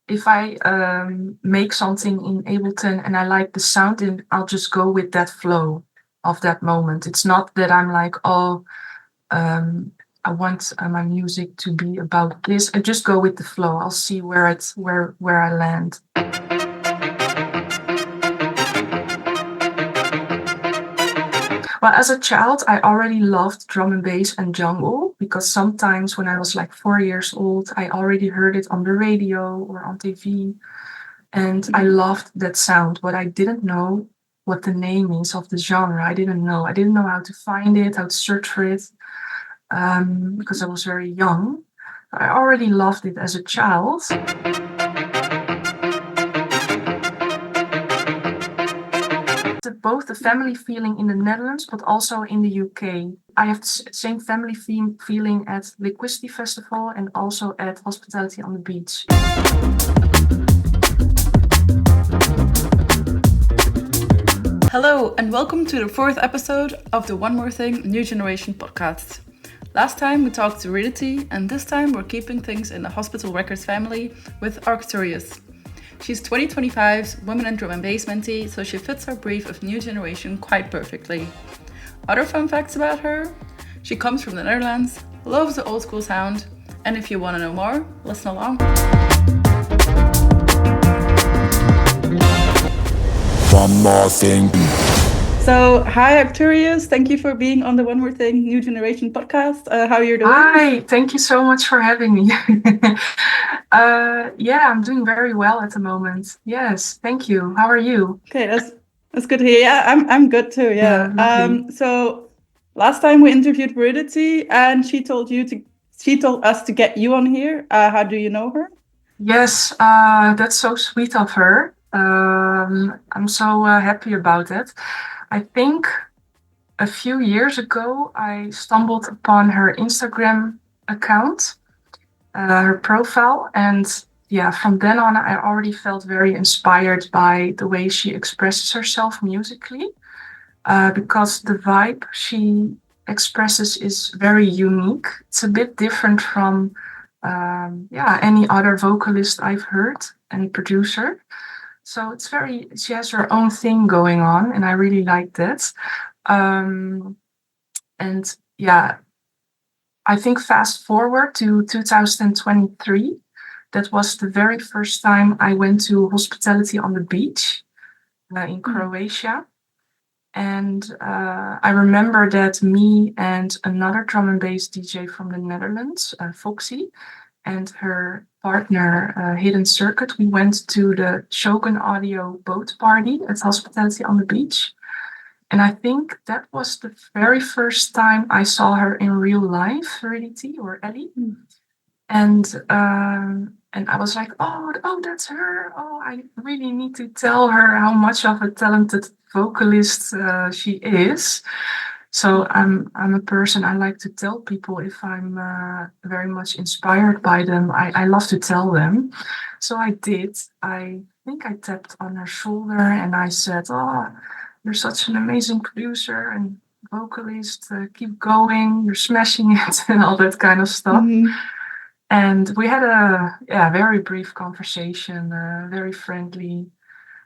if I make something in Ableton and I like the sound, then I'll just go with that flow of that moment. It's not that I'm like, oh, I want my music to be about this. I just go with the flow. I'll see where I land. Well, as a child, I already loved drum and bass and jungle because sometimes when I was like 4 years old, I already heard it on the radio or on TV. And I loved that sound, but I didn't know what the name is of the genre. I didn't know. I didn't know how to find it, how to search for it, because I was very young. I already loved it as a child. Both the family feeling in the Netherlands, but also in the UK. I have the same family feeling at Liquidity Festival and also at Hospitality on the Beach. Hello, and welcome to the fourth episode of the One More Thing New Generation podcast. Last time we talked to Viridity, and this time we're keeping things in the Hospital Records family with Arcturius. She's 2025's Women in Drum and Bass mentee, so she fits our brief of new generation quite perfectly. Other fun facts about her? She comes from the Netherlands, loves the old school sound, and if you want to know more, listen along. One more thing. So, hi Arcturius, thank you for being on the One More Thing New Generation podcast. How are you doing? Hi, thank you so much for having me. Yeah, I'm doing very well at the moment. Yes, thank you. How are you? Okay, that's good to hear. Yeah, I'm good too. Yeah. So last time we interviewed Viridity, and she told us to get you on here. How do you know her? Yes, that's so sweet of her. I'm so happy about it. I think a few years ago, I stumbled upon her Instagram account, her profile, and yeah, from then on, I already felt very inspired by the way she expresses herself musically, because the vibe she expresses is very unique. It's a bit different from any other vocalist I've heard, any producer. So she has her own thing going on, and I really like that. Um, and yeah, I think fast forward to 2023, that was the very first time I went to Hospitality on the Beach in Croatia. And I remember that me and another drum and bass DJ from the Netherlands, Foxy, and her partner, Hidden Circuit, we went to the Shogun Audio boat party at Hospitality on the Beach. And I think that was the very first time I saw her in real life, Viridity or Ellie. And I was like, oh, that's her. Oh, I really need to tell her how much of a talented vocalist she is. So I'm a person, I like to tell people if I'm very much inspired by them. I love to tell them. So I did. I think I tapped on her shoulder and I said, "Oh, you're such an amazing producer and vocalist. Keep going. You're smashing it," and all that kind of stuff. Mm-hmm. And we had a very brief conversation, very friendly.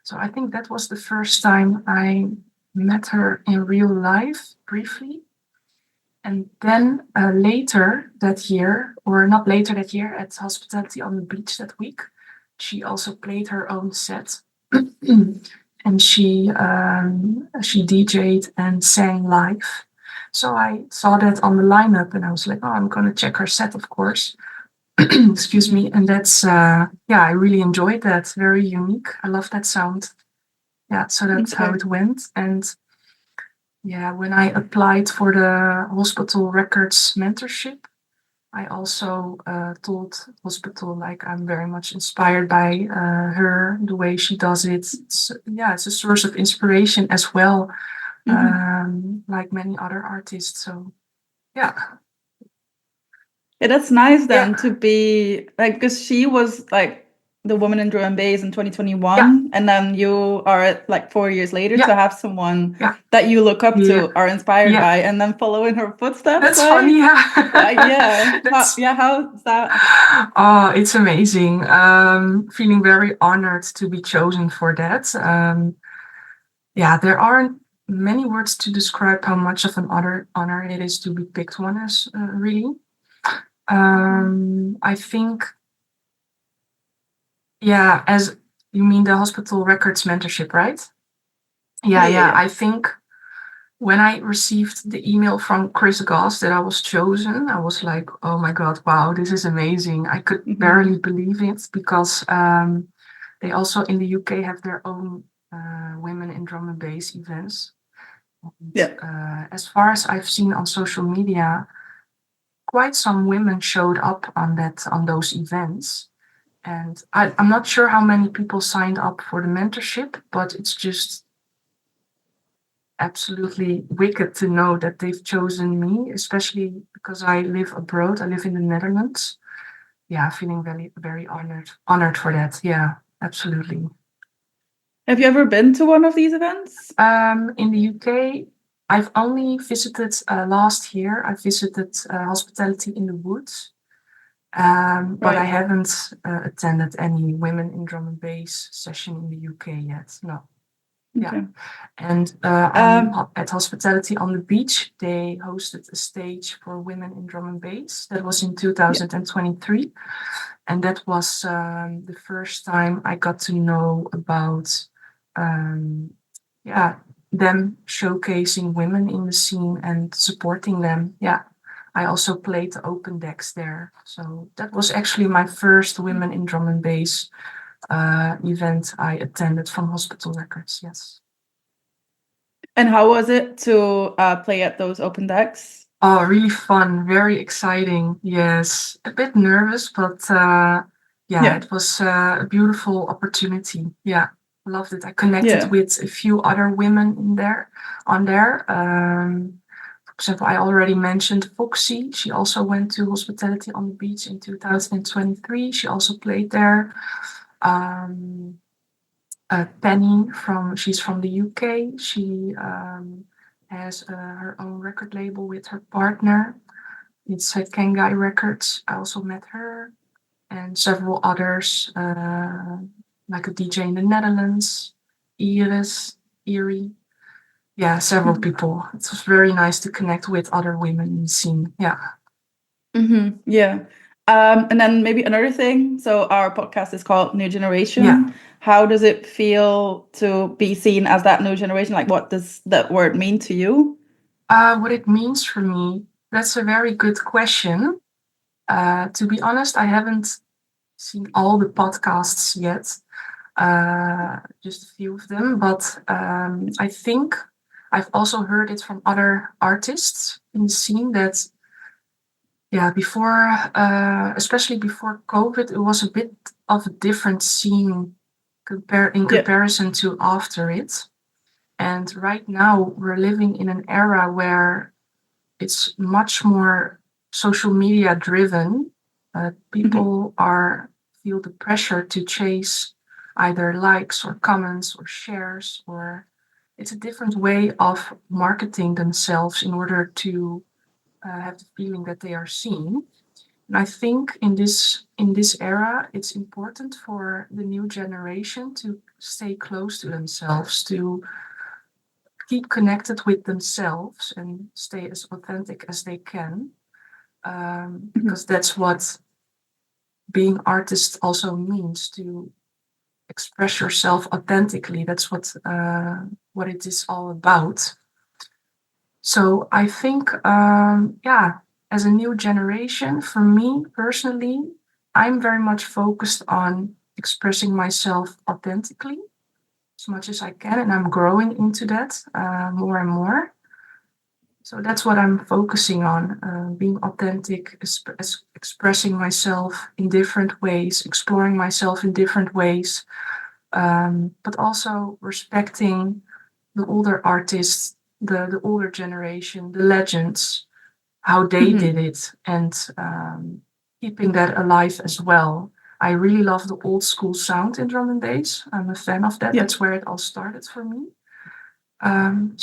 So I think that was the first time I met her in real life, briefly. And then later that year, or not later that year, at Hospitality on the Beach that week, she also played her own set. And she DJ'd and sang live. So I saw that on the lineup and I was like, oh, I'm going to check her set, of course. Excuse me. And that's, I really enjoyed that. Very unique. I love that sound. Yeah, so that's how it went. And yeah, when I applied for the Hospital Records mentorship, I also told Hospital, like, I'm very much inspired by her, the way she does it. It's a source of inspiration as well, like many other artists. So, yeah. Yeah, that's nice then to be like, because she was like the woman in drum and bass in 2021, Yeah, and then you are like 4 years later yeah, to have someone yeah, that you look up yeah, to, are inspired yeah. by, and then follow in her footsteps. That's funny, yeah. That's How's that? oh, it's amazing. Feeling very honored to be chosen for that. Yeah, there aren't many words to describe how much of an honor it is to be picked one as really. I think, yeah, as you mean the hospital records mentorship, right? Yeah, Yeah, yeah. yeah. I think when I received the email from Chris Goss that I was chosen, I was like, oh my God, wow, this is amazing. I could barely believe it because they also in the UK have their own women in drum and bass events. And, Yeah. as far as I've seen on social media, quite some women showed up on those events. And I'm not sure how many people signed up for the mentorship, but it's just absolutely wicked to know that they've chosen me, especially because I live abroad. I live in the Netherlands. Yeah, feeling very, very honored for that. Yeah, absolutely. Have you ever been to one of these events? In the UK, I've only visited last year. I visited Hospitality in the Woods, but I Right. haven't attended any women in drum and bass session in the UK yet. No. Yeah. Okay. And Um, at Hospitality on the Beach, they hosted a stage for women in drum and bass. That was in yeah. 2023. And that was the first time I got to know about, yeah, them showcasing women in the scene and supporting them. Yeah. I also played the open decks there. So that was actually my first women in drum and bass event I attended from Hospital Records. Yes. And how was it to play at those open decks? Oh, really fun, very exciting. Yes, a bit nervous, but yeah, Yeah. it was a beautiful opportunity. Yeah, loved it. I connected Yeah. with a few other women in there, on there. For example, I already mentioned Foxy. She also went to Hospitality on the Beach in 2023. She also played there. Um, Penny she's from the UK. She has her own record label with her partner. It's Kengai Records. I also met her and several others, like a DJ in the Netherlands, Iris, Erie. Yeah, several people. It was very nice to connect with other women in the scene. Yeah. Yeah. And then maybe another thing. So our podcast is called New Yeah. Generation. How does it feel to be seen as that new generation? Like, what does that word mean to you? What it means for me, that's a very good question. To be honest, I haven't seen all the podcasts yet, just a few of them, but I think I've also heard it from other artists in the scene that, yeah, before, especially before COVID, it was a bit of a different scene in Yeah. comparison to after it. And right now, we're living in an era where it's much more social media driven. People feel the pressure to chase either likes or comments or shares, or it's a different way of marketing themselves in order to have the feeling that they are seen. And I think in this era, it's important for the new generation to stay close to themselves, to keep connected with themselves and stay as authentic as they can, because that's what being artist also means, to express yourself authentically. That's what it is all about. So I think, yeah, as a new generation, for me personally, I'm very much focused on expressing myself authentically as much as I can, and I'm growing into that more and more. So that's what I'm focusing on, being authentic, expressing myself in different ways, exploring myself in different ways, but also respecting the older artists, the older generation, the legends, how they did it, and keeping that alive as well. I really love the old school sound in drum and bass. I'm a fan of that. Yeah. That's where it all started for me. I'm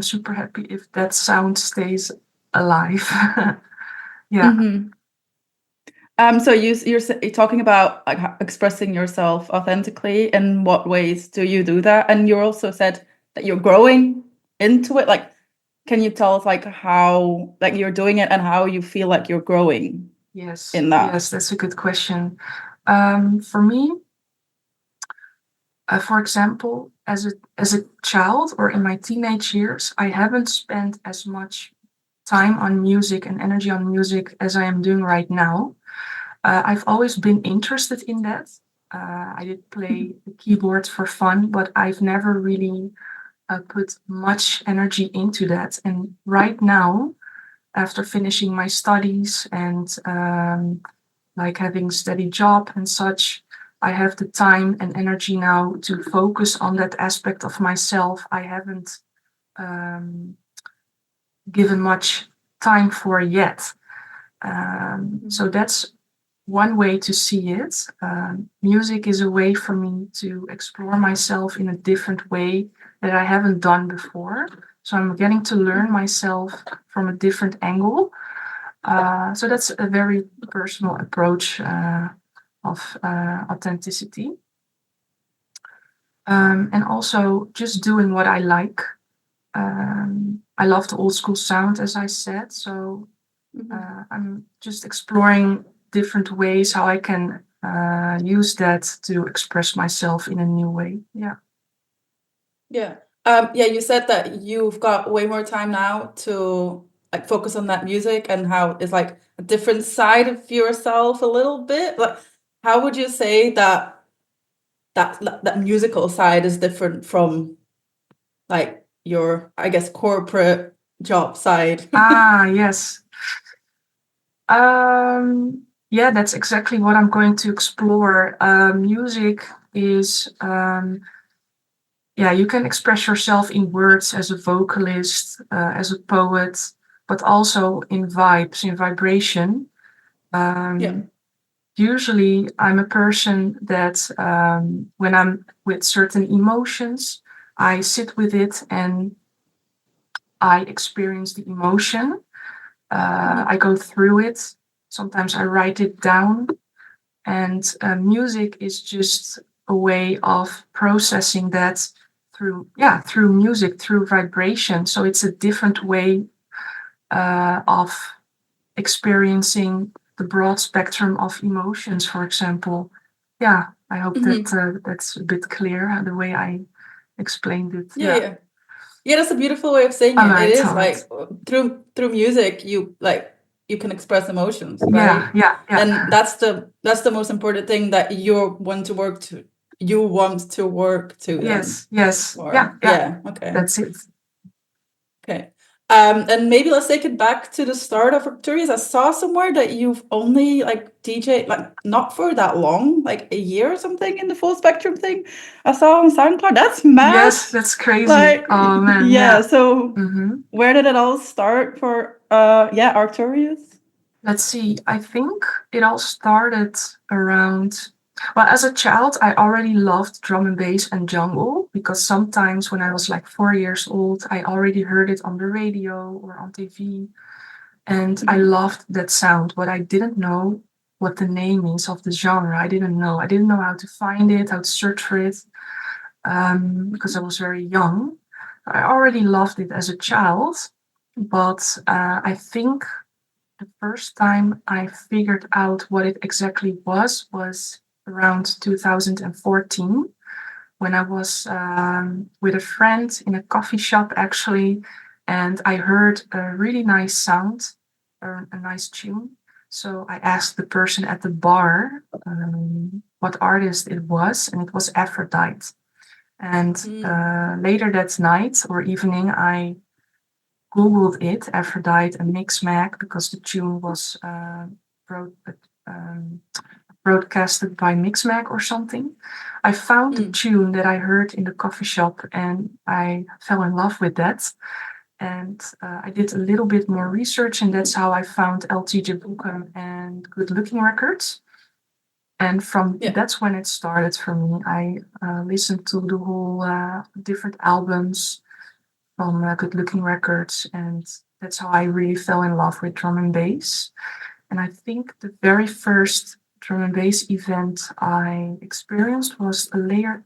super happy if that sound stays alive. Yeah. Mm-hmm. So you're talking about like expressing yourself authentically. In what ways do you do that? And you also said that you're growing into it. Like, can you tell us like how like you're doing it and how you feel like you're growing Yes. in that? Yes, that's a good question. For me, for example, as a child or in my teenage years, I haven't spent as much time on music and energy on music as I am doing right now. I've always been interested in that. I did play the keyboard for fun, but I've never really put much energy into that. And right now, after finishing my studies and like having a steady job and such, I have the time and energy now to focus on that aspect of myself I haven't um, given much time for yet. So that's one way to see it. Music is a way for me to explore myself in a different way that I haven't done before. So I'm getting to learn myself from a different angle. So that's a very personal approach of authenticity. And also just doing what I like. I love the old school sound, as I said. So I'm just exploring different ways how I can use that to express myself in a new way. Yeah. Yeah. Yeah, you said that you've got way more time now to like focus on that music and how it's like a different side of yourself a little bit. Like, how would you say that that musical side is different from like your, I guess, corporate job side? Yes. Yeah, that's exactly what I'm going to explore. Music is, yeah, you can express yourself in words as a vocalist, as a poet, but also in vibes, in vibration. Yeah. Usually, I'm a person that when I'm with certain emotions, I sit with it and I experience the emotion. I go through it. Sometimes I write it down. And music is just a way of processing that through music, through vibration. So it's a different way of experiencing the broad spectrum of emotions, for example. Yeah, I hope that that's a bit clear the way I explained it. Yeah, yeah. Yeah, that's a beautiful way of saying All it. It right, is all right. like through music, you can express emotions, Yeah, right? yeah, yeah. And that's the most important thing that you want to work to then. Yes, yes. Yeah, Or yeah. yeah, okay. That's it. Okay. And maybe let's take it back to the start of Arcturius. I saw somewhere that you've only like DJ like not for that long, like a year or something in the full spectrum thing. I saw on SoundCloud. That's mad. Yes, that's crazy. Like Oh man, yeah, yeah. so hmm where did it all start for yeah, Arcturius? Let's see. I think it all started around, well, as a child, I already loved drum and bass and jungle because sometimes when I was like 4 years old, I already heard it on the radio or on TV. And I loved that sound, but I didn't know what the name is of the genre. I didn't know. I didn't know how to find it, how to search for it, because I was very young. I already loved it as a child, but I think the first time I figured out what it exactly was around 2014 when I was with a friend in a coffee shop actually, and I heard a really nice sound, a nice tune. So I asked the person at the bar what artist it was, and it was Aphrodite. And later that night or evening, I Googled it, Aphrodite and Mixmag, because the tune was broad, um, broadcasted by Mixmag or something. I found the tune that I heard in the coffee shop and I fell in love with that. And I did a little bit more research, and that's how I found LTJ Boeken and Good Looking Records. And that's when it started for me. I listened to the whole different albums from Good Looking Records, and that's how I really fell in love with drum and bass. And I think the very first drum and bass event I experienced was a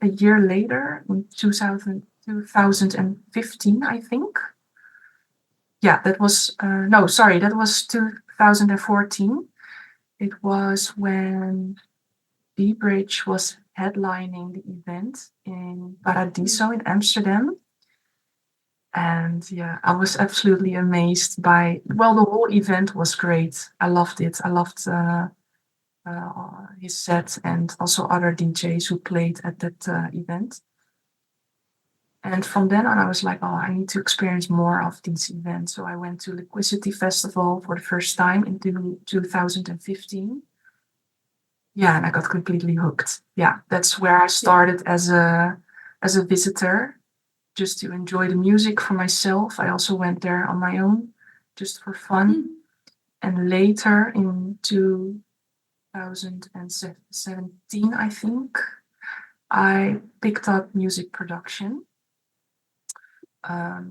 year later in 2015, I think. Yeah, that was, no, sorry, that was 2014. It was when B-Bridge was headlining the event in Paradiso in Amsterdam. And yeah, I was absolutely amazed by, well, the whole event was great. I loved it. I loved his set and also other DJs who played at that event. And from then on, I was like, oh, I need to experience more of these events. So I went to Liquidity Festival for the first time in 2015. Yeah, and I got completely hooked. Yeah, that's where I started as a visitor, just to enjoy the music for myself. I also went there on my own, just for fun. And later in 2017, I think, I picked up music production,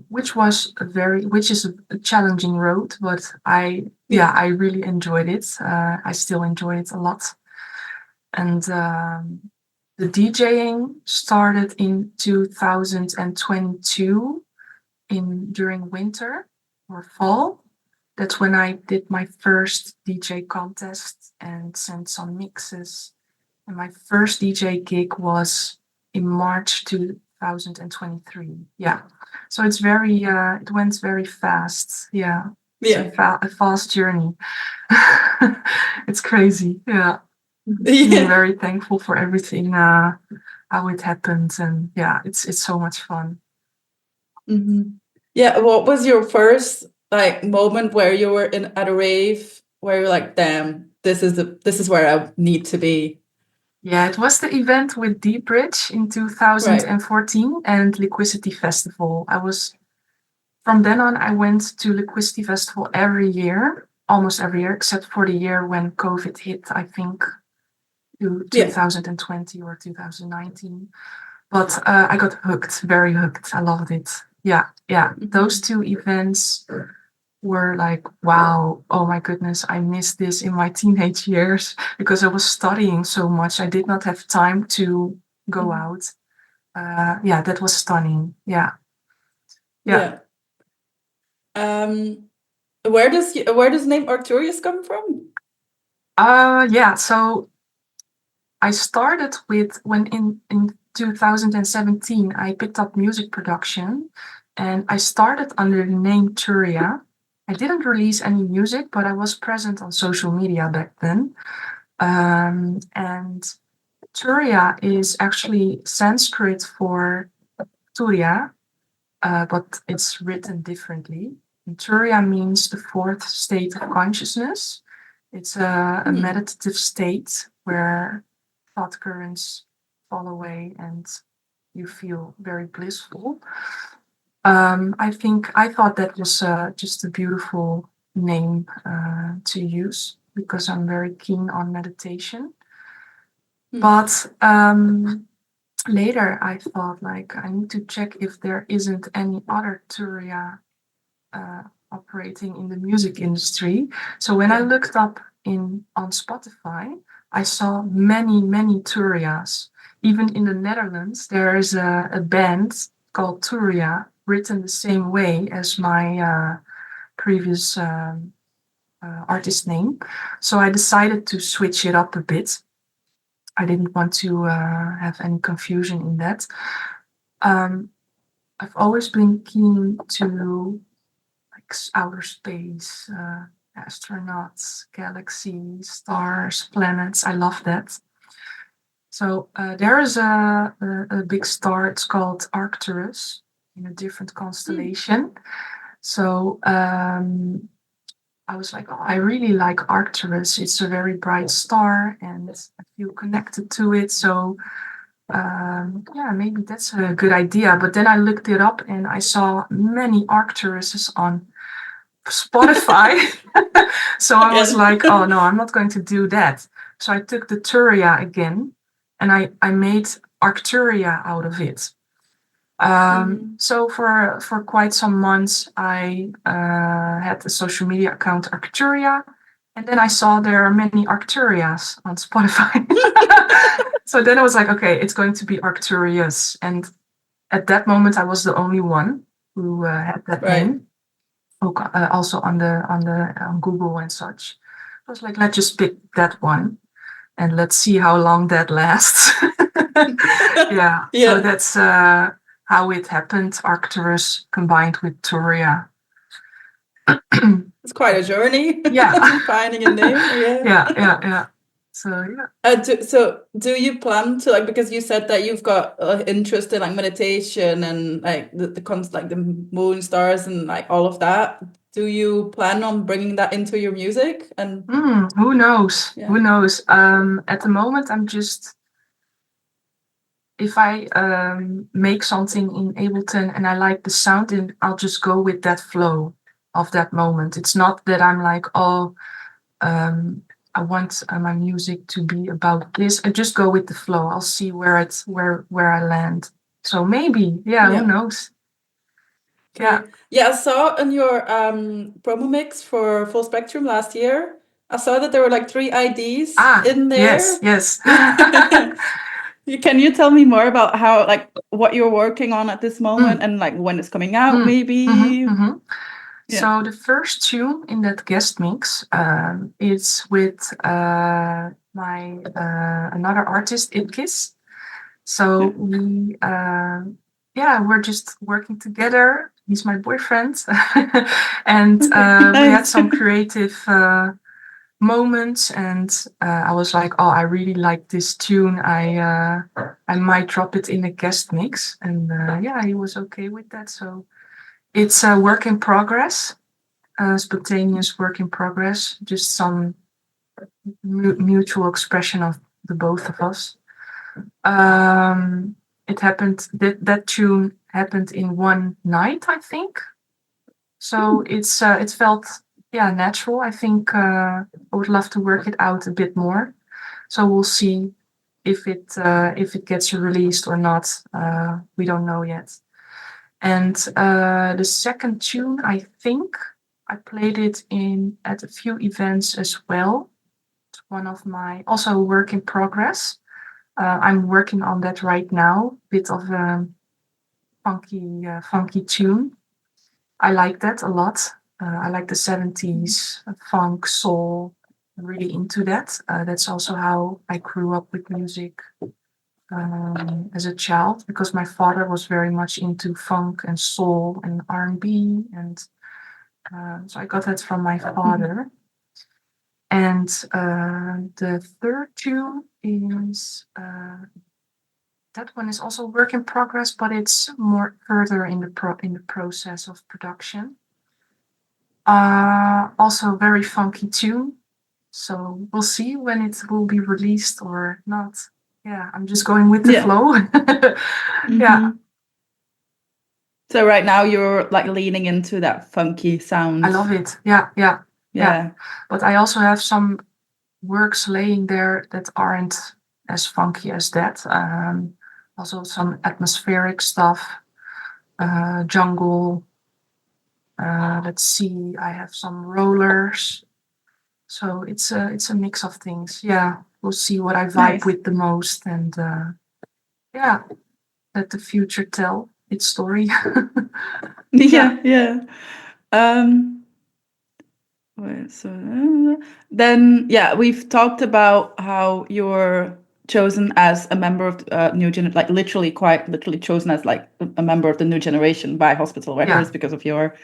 which is a challenging road, but I really enjoyed it. I still enjoy it a lot. And the DJing started in 2022 during winter or fall. That's when I did my first DJ contest and sent some mixes. And my first DJ gig was in March 2023. Yeah. So it's it went very fast. Yeah. It's a fast journey. It's crazy. Yeah. Being very thankful for everything, how it happened. And yeah, it's so much fun. Mm-hmm. Yeah. What was your first moment where you were at a rave where you're like, damn, this is where I need to be? Yeah, it was the event with Deep Bridge in 2014 and Liquidity Festival. From then on, I went to Liquidity Festival almost every year, except for the year when COVID hit, I think, 2020 or 2019. But I got hooked, very hooked. I loved it. Yeah. Those two events were like, wow, oh my goodness, I missed this in my teenage years because I was studying so much. I did not have time to go out. That was stunning. Yeah. Where does the name Arcturius come from? So I started when in 2017 I picked up music production, and I started under the name Turia. I didn't release any music, but I was present on social media back then. And Turia is actually Sanskrit for Turiya, but it's written differently. And Turiya means the fourth state of consciousness. It's a meditative state where thought currents fall away and you feel very blissful. I thought that was just a beautiful name to use because I'm very keen on meditation. But later I thought, like, I need to check if there isn't any other Turiya operating in the music industry. So when I looked up on Spotify, I saw many Turiyas. Even in the Netherlands, there is a band called Turiya, written the same way as my previous artist name. So I decided to switch it up a bit. I didn't want to have any confusion in that. I've always been keen to outer space, astronauts, galaxies, stars, planets. I love that. So there is a big star. It's called Arcturus in a different constellation. So I was like, oh, I really like Arcturus. It's a very bright star and I feel connected to it. So yeah, maybe that's a good idea. But then I looked it up and I saw many Arcturiuses on Spotify. So I was Again. like, oh no, I'm not going to do that. So I took the Turia again and I made Arcturia out of it. So for quite some months, I had the social media account Arcturia, and then I saw there are many Arcturias on Spotify. So then I was like, okay, it's going to be Arcturius, and at that moment, I was the only one who had that Right. name. Also on Google and such. I was like, let's just pick that one and let's see how long that lasts. Yeah. So Yeah. that's how it happened. Arcturus combined with Turia. It's quite a journey. Yeah. Finding a name. Yeah. Yeah. So yeah. Do you plan to, like, because you said that you've got interest in like meditation and like the moon stars and like all of that. Do you plan on bringing that into your music? And Who knows? Yeah. Who knows? At the moment, I'm just, if I make something in Ableton and I like the sound, then I'll just go with that flow of that moment. It's not that I'm like, oh, I want my music to be about this. I just go with the flow. I'll see where I land. So maybe, yeah, who knows? Okay. Yeah, I saw in your promo mix for Full Spectrum last year, I saw that there were like 3 IDs in there. Yes. Can you tell me more about how, like, what you're working on at this moment and like when it's coming out, maybe? Yeah. So the first tune in that guest mix is with my another artist, Ibkis. So we're just working together. He's my boyfriend, and we had some creative moments. And I was like, oh, I really like this tune. I might drop it in a guest mix, and he was okay with that. So it's a work in progress, spontaneous work in progress, just some mutual expression of the both of us. It happened, that tune happened in one night, I think. So it felt, natural. I think I would love to work it out a bit more. So we'll see if it gets released or not. We don't know yet. And the second tune, I think I played it at a few events as well. It's one of my also work in progress. I'm working on that right now. Bit of a funky tune. I like that a lot. I like the 70s funk, soul. I'm really into that. That's also how I grew up with music as a child, because my father was very much into funk and soul and R&B, and so I got that from my father. And the third tune is that one is also work in progress, but it's more further in the process of production. Also very funky tune. So we'll see when it will be released or not. Yeah, I'm just going with the flow. Yeah. So right now you're like leaning into that funky sound. I love it. Yeah. But I also have some works laying there that aren't as funky as that. Also some atmospheric stuff, jungle. Let's see, I have some rollers. So it's a mix of things. Yeah, we'll see what I vibe with the most, and let the future tell its story. Yeah. Then we've talked about how you're chosen as a member of new generation, like quite literally chosen as like a member of the new generation by Hospital Records because of your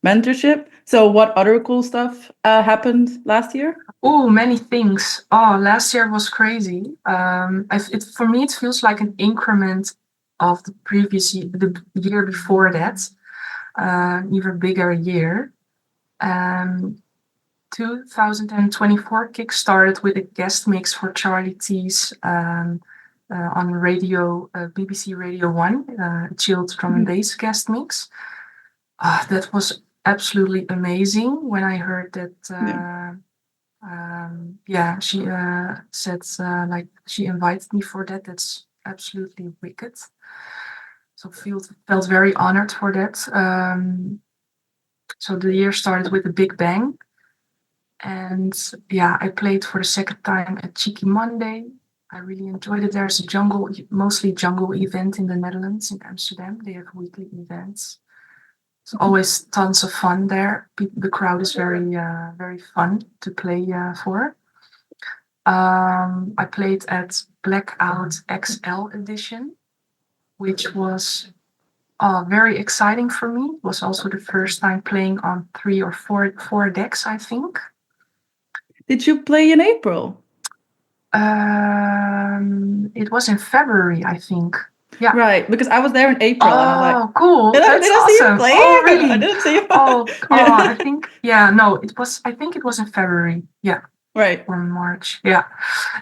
mentorship. So what other cool stuff happened last year? Oh, many things. Oh, last year was crazy. For me, it feels like an increment of the previous year, the year before that, even bigger year. 2024 kickstarted with a guest mix for Charlie T's on radio, BBC Radio 1, a chilled drum and bass guest mix. That was absolutely amazing when I heard that. She said like she invited me for that. That's absolutely wicked. So felt very honored for that. So the year started with a big bang. And yeah, I played for the second time at Cheeky Monday. I really enjoyed it. There's a mostly jungle event in the Netherlands, in Amsterdam. They have weekly events. It's always tons of fun there. The crowd is very fun to play for. I played at Blackout XL edition, which was very exciting for me. It was also the first time playing on 3 or 4 decks, I think. Did you play in April? It was in February, I think. Yeah. Right, because I was there in April and I'm like, cool. That's That's awesome. See you play? Oh, really? I didn't see you. I think, I think it was in February. Yeah. Right. Or March. Yeah.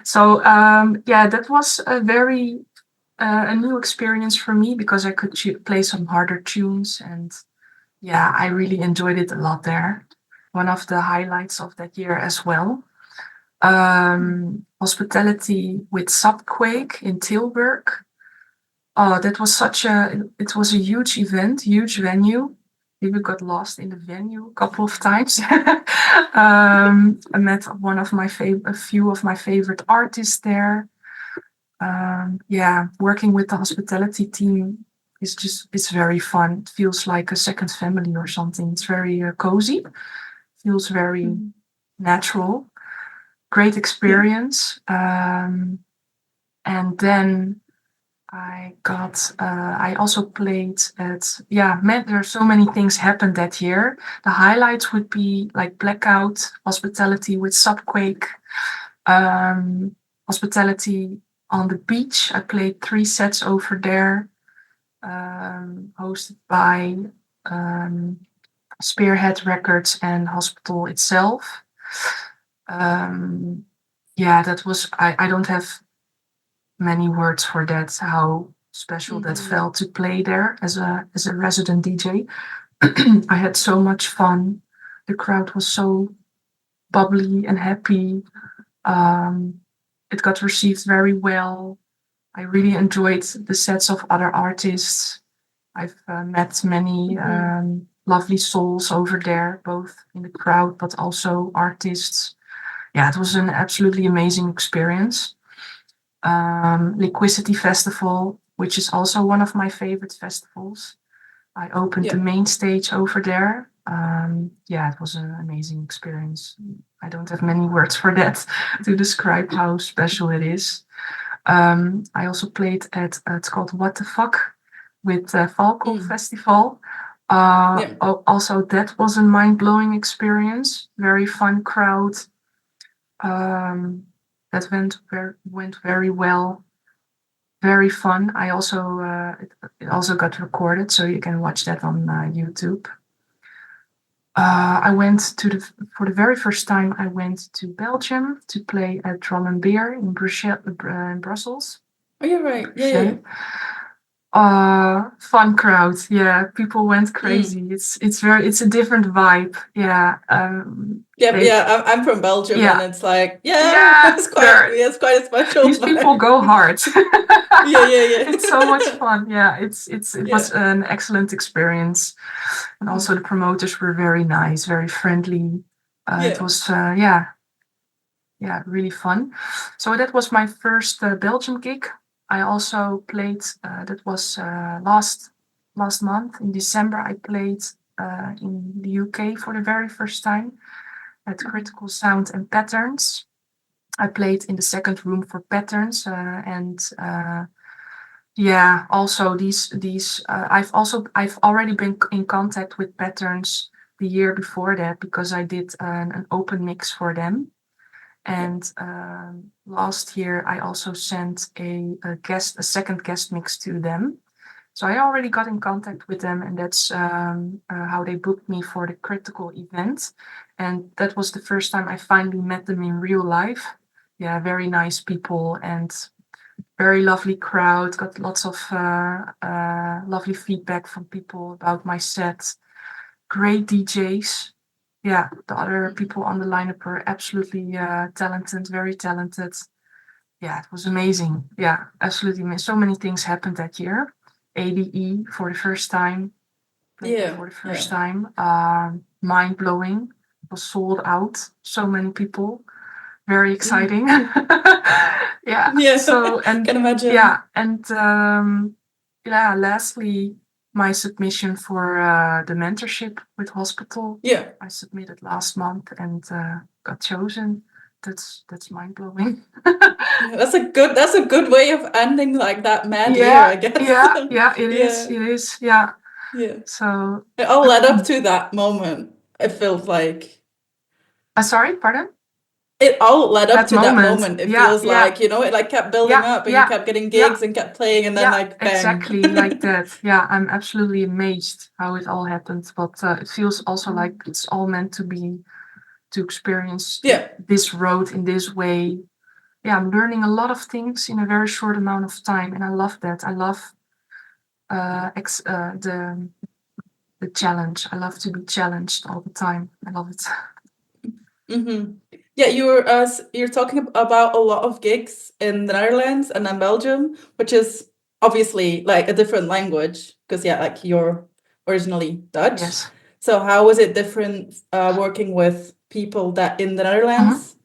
So, that was a new experience for me because I could play some harder tunes, and yeah, I really enjoyed it a lot there. One of the highlights of that year as well. Hospitality with Subquake in Tilburg. That was it was a huge event, huge venue. We got lost in the venue a couple of times. I met a few of my favorite artists there. Working with the hospitality team it's very fun. It feels like a second family or something. It's very cozy. Feels very natural. Great experience. And then I also played at, there are so many things happened that year. The highlights would be like Blackout, Hospitality with Subquake, Hospitality on the beach. I played 3 sets over there, hosted by Spearhead Records and Hospital itself. That was, I don't have many words for that, how special that felt to play there as a resident DJ. I had so much fun. The crowd was so bubbly and happy. It got received very well. I really enjoyed the sets of other artists. I've met many lovely souls over there, both in the crowd but also artists. Yeah, it was an absolutely amazing experience. Liquidity Festival, which is also one of my favorite festivals. I opened the main stage over there. It was an amazing experience. I don't have many words for that to describe how special it is. I also played at, it's called What the Fuck with Falco Festival. Also, that was a mind-blowing experience. Very fun crowd. That went very well. Very fun. I also it also got recorded, so you can watch that on YouTube. I went for the very first time. I went to Belgium to play at Drum and Beer in Brussels. Oh, you're right. Yeah. Fun crowd. Yeah, people went crazy. It's a different vibe. Yeah. I'm from Belgium, and it's like it's quite a special. These people go hard. Yeah. It's so much fun. Yeah, it was an excellent experience, and also the promoters were very nice, very friendly. It was really fun. So that was my first Belgian gig. I also played. That was last month in December. I played in the UK for the very first time at Critical Sound and Patterns. I played in the second room for Patterns, also these. I've already been in contact with Patterns the year before that because I did an open mix for them. And last year, I also sent a second guest mix to them. So I already got in contact with them, and that's how they booked me for the Critical event. And that was the first time I finally met them in real life. Yeah, very nice people, and very lovely crowd. Got lots of lovely feedback from people about my set. Great DJs. Yeah, the other people on the lineup were absolutely talented, very talented. Yeah, it was amazing. Yeah, absolutely. So many things happened that year. ADE for the first time, played it Yeah, for the yeah. first time. Mind blowing. It was sold out. So many people. Very exciting. Yeah. Yeah, So and can imagine. yeah, and yeah. Lastly, my submission for the mentorship with hospital. Yeah. I submitted last month and got chosen. That's mind blowing. Yeah, that's a good way of ending like that mad year, Yeah, I guess. yeah, yeah. It is. Yeah, It is. Yeah. yeah. So, It all led up to that moment. It feels like sorry, pardon. it all led up That to that moment. moment. It Yeah, feels yeah, like, it like kept building yeah, up and you yeah, kept getting yeah, gigs and kept playing and then yeah. like bang. Exactly like that. Yeah, I'm absolutely amazed how it all happened. But it feels also like it's all meant to be to experience Yeah, this road in this way. Yeah, I'm learning a lot of things in a very short amount of time, and I love that. I love the challenge. I love to be challenged all the time. I love it. hmm. Yeah, you're talking about a lot of gigs in the Netherlands and then Belgium, which is obviously like a different language because yeah, like you're originally Dutch. Yes. So how is it different working with people that in the Mhm, Netherlands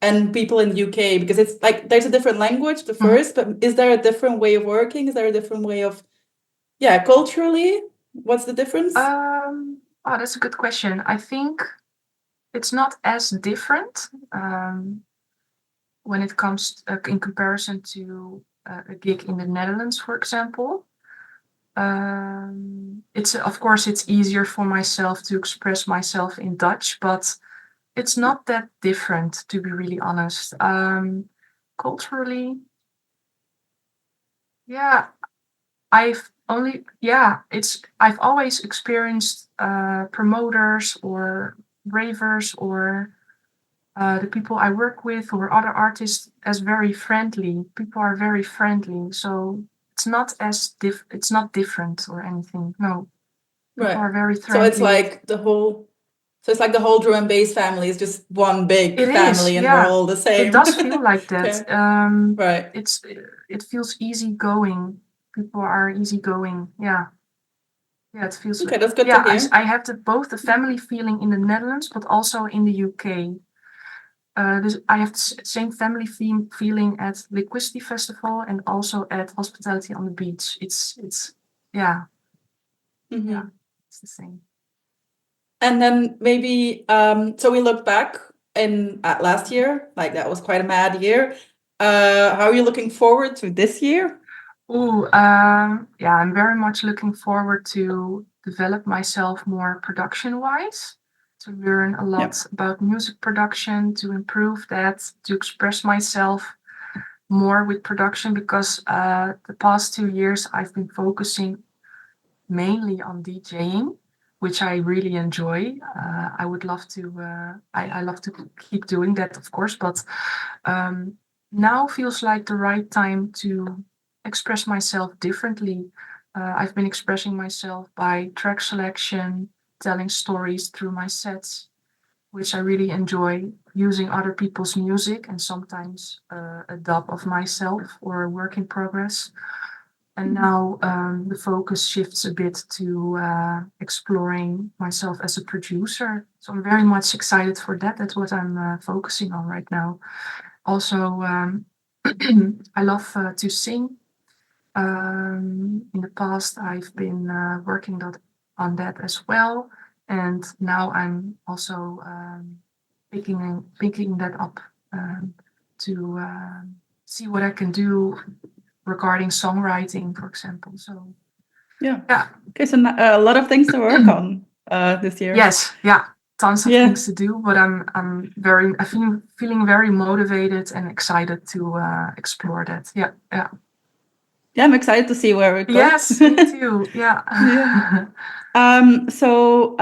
and people in the UK? Because it's like there's a different language, the mhm. first, but is there a different way of working? Is there a different way of, yeah, culturally? What's the difference? Oh, that's a good question. I think it's not as different when it comes in comparison to a gig in the Netherlands, for example. It's of course it's easier for myself to express myself in Dutch, but it's not that different, to be really honest. Culturally, yeah, I've always experienced promoters or ravers or the people I work with or other artists as very friendly. People are very friendly, so it's not different or anything. No, people Right. are very So it's friendly. like the whole drum and bass family is just one big It is, family and we're yeah. all the It same. does feel like that. Okay. Right. It's it feels easygoing. People are easygoing. Yeah, yeah. It feels Okay, that's good to yeah. hear. I have both the family feeling in the Netherlands, but also in the UK. Dus I have the same family theme feeling at Liquidity Festival and also at Hospitality on the Beach. It's yeah, yeah, Hmm. it's the same. And then maybe so we look back in at last year, like that was quite a mad year. How are you looking forward to this year? Ooh, yeah, I'm very much looking forward to develop myself more production-wise, to learn a Yeah. lot about music production, to improve that, to express myself more with production because the past 2 years I've been focusing mainly on DJing, which I really enjoy. I would love to. I love to keep doing that, of course, but um, now feels like the right time to express myself differently. I've been expressing myself by track selection, telling stories through my sets, which I really enjoy. Using other people's music and sometimes a dub of myself or a work in progress. And now the focus shifts a bit to exploring myself as a producer. So I'm very much excited for that. That's what I'm focusing on right now. Also, I love to sing. In the past, I've been working on that as well. And now I'm also picking that up to see what I can do regarding songwriting, for example. So Yeah. yeah, Okay, so a lot of things to work on this year. yes, yeah, tons of Yeah. things to do, but I feel feeling very motivated and excited to explore that. Yeah, yeah, Yeah, I'm excited to see where it goes. yes, me too. Yeah. Yeah. So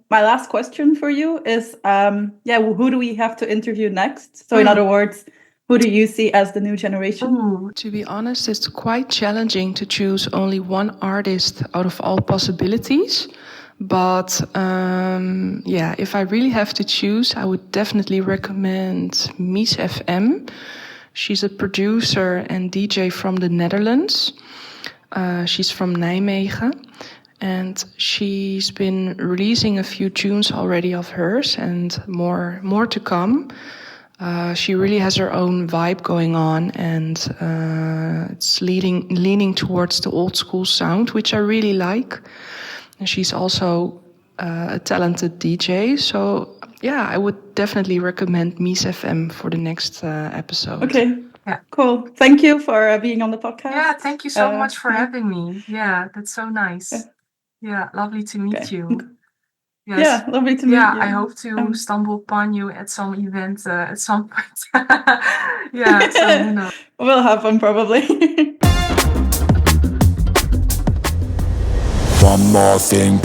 my last question for you is, yeah, who do we have to interview next? So in other words, Who do you see as the new generation? Ooh, To be honest, it's quite challenging to choose only one artist out of all possibilities. But if I really have to choose, I would definitely recommend Mies FM. She's a producer and DJ from the Netherlands. She's from Nijmegen. And she's been releasing a few tunes already of hers and more to come. She really has her own vibe going on, and it's leaning towards the old school sound, which I really like. And she's also a talented DJ, so yeah, I would definitely recommend Mies FM for the next episode. Okay. Yeah. Cool. Thank you for being on the podcast. Yeah, thank you so much for having me. Yeah, that's so nice. Yeah, lovely to meet you. Yes. Yeah, lovely to meet you. Yeah, I hope to stumble upon you at some event at some point. Yeah, so who knows? We'll have fun probably. One more thing.